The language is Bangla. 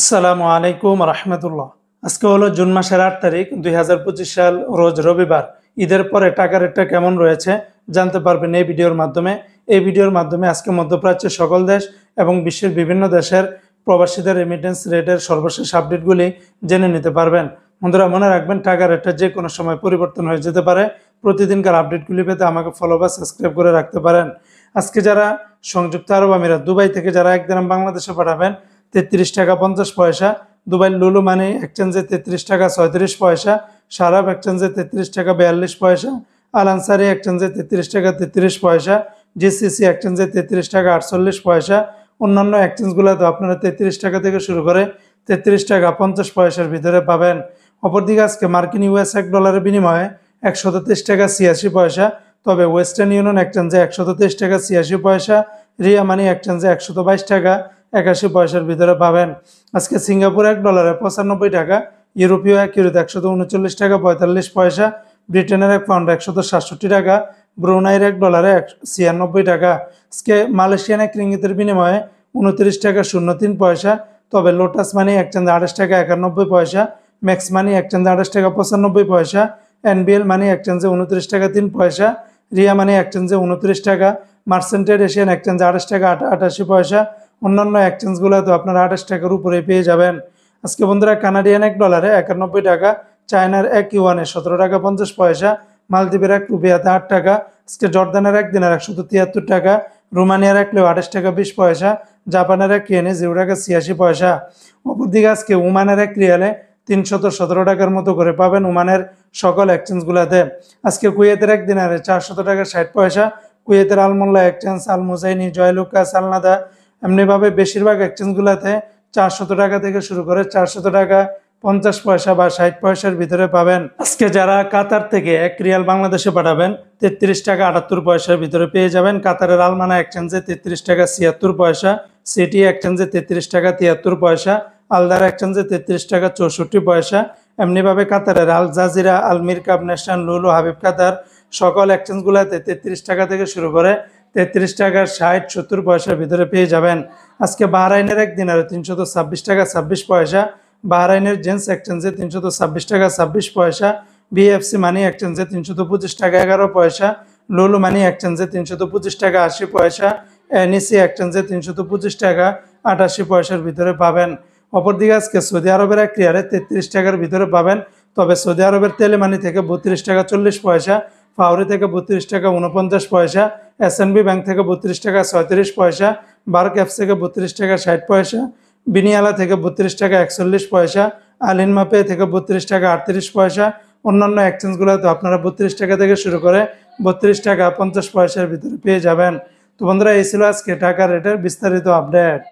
আসসালামু আলাইকুম রহমতুল্লাহ। আজকে হলো জুন মাসের 8 তারিখ 2025 সাল, রোজ রবিবার। ঈদের পরে টাকা রেটটা কেমন রয়েছে জানতে পারবেন এই ভিডিওর মাধ্যমে। এই ভিডিওর মাধ্যমে আজকে মধ্যপ্রাচ্যের সকল দেশ এবং বিশ্বের বিভিন্ন দেশের প্রবাসীদের রেমিটেন্স রেটের সর্বশেষ আপডেটগুলি জেনে নিতে পারবেন। বন্ধুরা, মনে রাখবেন টাকা রেটটা যে কোনো সময় পরিবর্তন হয়ে যেতে পারে। প্রতিদিনকার আপডেটগুলি পেতে আমাকে ফলো বা সাবস্ক্রাইব করে রাখতে পারেন। আজকে যারা সংযুক্ত আরব আমিরাত দুবাই থেকে যারা 1 দিরহাম বাংলাদেশে পাঠাবেন 33 টাকা 50 পয়সা, দুবাই লুলু মানি এক্সচেঞ্জে 33 টাকা 36 পয়সা, সারাব এক্সচেঞ্জে 33 টাকা 42 পয়সা, আল আনসারি এক্সচেঞ্জে 33 টাকা 33 পয়সা, জিসিসি এক্সচেঞ্জে 33 টাকা 48 পয়সা। অন্যান্য এক্সচেঞ্জগুলোতে আপনারা 33 টাকা থেকে শুরু করে 33 টাকা 50 পয়সার ভিতরে পাবেন। অপরদিকে আজকে মার্কিন ইউএস $1 বিনিময়ে 123 টাকা 86 পয়সা, তবে ওয়েস্টার্ন ইউনিয়ন এক্সচেঞ্জে 123 টাকা 86 পয়সা, রিয়া মানি এক্সচেঞ্জে 122 টাকা 81 পয়সার ভিতরে পাবেন। আজকে সিঙ্গাপুর $1 95 টাকা, ইউরোপীয় 1 ইউরোতে 139 টাকা 45 পয়সা, ব্রিটেনের 1 পাউন্ড 167 টাকা, ব্রুনাইয়ের $1 96 টাকা। আজকে মালয়েশিয়ান 1 রিঙ্গিতের বিনিময়ে 29 টাকা 03 পয়সা, তবে লোটাস মানি এক্সচেঞ্জে 28 টাকা 91 পয়সা, ম্যাক্স মানি এক্সচেঞ্জে 28 টাকা 95 পয়সা, এনবিএল মানি এক্সচেঞ্জে 29 টাকা 3 পয়সা, রিয়া মানি এক্সচেঞ্জে 29 টাকা, মার্সেন্টেড এশিয়ান এক্সচেঞ্জে 28 টাকা 88 পয়সা। অন্যান্য এক্সচেঞ্জগুলো তো আপনারা 28 টাকার উপরে পেয়ে যাবেন। আজকে বন্ধুরা কানাডিয়ান $1 91 টাকা, চায়নার 1 ইউয়ানে 17 টাকা 50 পয়সা, মালদ্বীপের 1 রুপিয়াতে 8 টাকা, আজকে জর্দানের 1 দিনার 173 টাকা, রোমানিয়ার 1 লেও 28 টাকা 20 পয়সা, জাপানের 1 ইয়েনে 0 টাকা 86 পয়সা। অপরদিকে আজকে ওমানের 1 রিয়ালে 317 টাকার মতো করে পাবেন ওমানের সকল এক্সচেঞ্জগুলোতে। আজকে কুয়েতের 1 দিনারে 400 টাকা 60 পয়সা, কুয়েতের আলমোল্লা এক্সচেঞ্জ, আল মুজাইনি, জয়লুকা, সালনাদা, এমনিভাবে বেশিরভাগ এক্সচেঞ্জগুলোতে 400 টাকা থেকে শুরু করে 400 টাকা 50 পয়সা বা 60 পয়সার ভিতরে পাবেন। আজকে যারা কাতার থেকে 1 রিয়াল বাংলাদেশে পাঠাবেন 33 টাকা 78 পয়সার ভিতরে পেয়ে যাবেন। কাতারের আলমানা এক্সচেঞ্জে 33 টাকা 76 পয়সা, সিটি এক্সচেঞ্জে 33 টাকা 73 পয়সা, আলদার এক্সচেঞ্জে 33 টাকা 64 পয়সা। এমনিভাবে কাতারের আল জাজিরা, আল মিরকাব, নেশন, লুলু, হাবিব কাতার সকল এক্সচেঞ্জগুলোতে 33 টাকা থেকে শুরু করে 33 টাকার 60-70 পয়সার ভিতরে পেয়ে যাবেন। আজকে বাহরাইনের 1 দিনারে 326 টাকা 26 পয়সা, বাহরাইনের জেন্স এক্সচেঞ্জে 326 টাকা 26 পয়সা, বিএফসি মানি এক্সচেঞ্জে 325 টাকা 11 পয়সা, লুলু মানি এক্সচেঞ্জে 325 টাকা 80 পয়সা, এনইসি এক্সচেঞ্জে 325 টাকা 88 পয়সার ভিতরে পাবেন। অপরদিকে আজকে সৌদি আরবের 1 রিয়ালে 33 টাকার ভিতরে পাবেন, তবে সৌদি আরবের তেলেমানি থেকে 32 টাকা 40 পয়সা, ফাউরি থেকে 32 টাকা 49 পয়সা, এসএনবি ব্যাংক থেকে 32 টাকা 37 পয়সা, বার্ক অ্যাপস থেকে 32 টাকা 60 পয়সা, বিনিয়ালা থেকে 32 টাকা 41 পয়সা, আলিনমা পে থেকে 32 টাকা 38 পয়সা। অন্যান্য এক্সচেঞ্জগুলোতে আপনারা 32 টাকা থেকে শুরু করে 32 টাকা 50 পয়সার ভিতরে পেয়ে যাবেন। তো বন্ধুরা, এই ছিল আজকে টাকা রেটের বিস্তারিত আপডেট।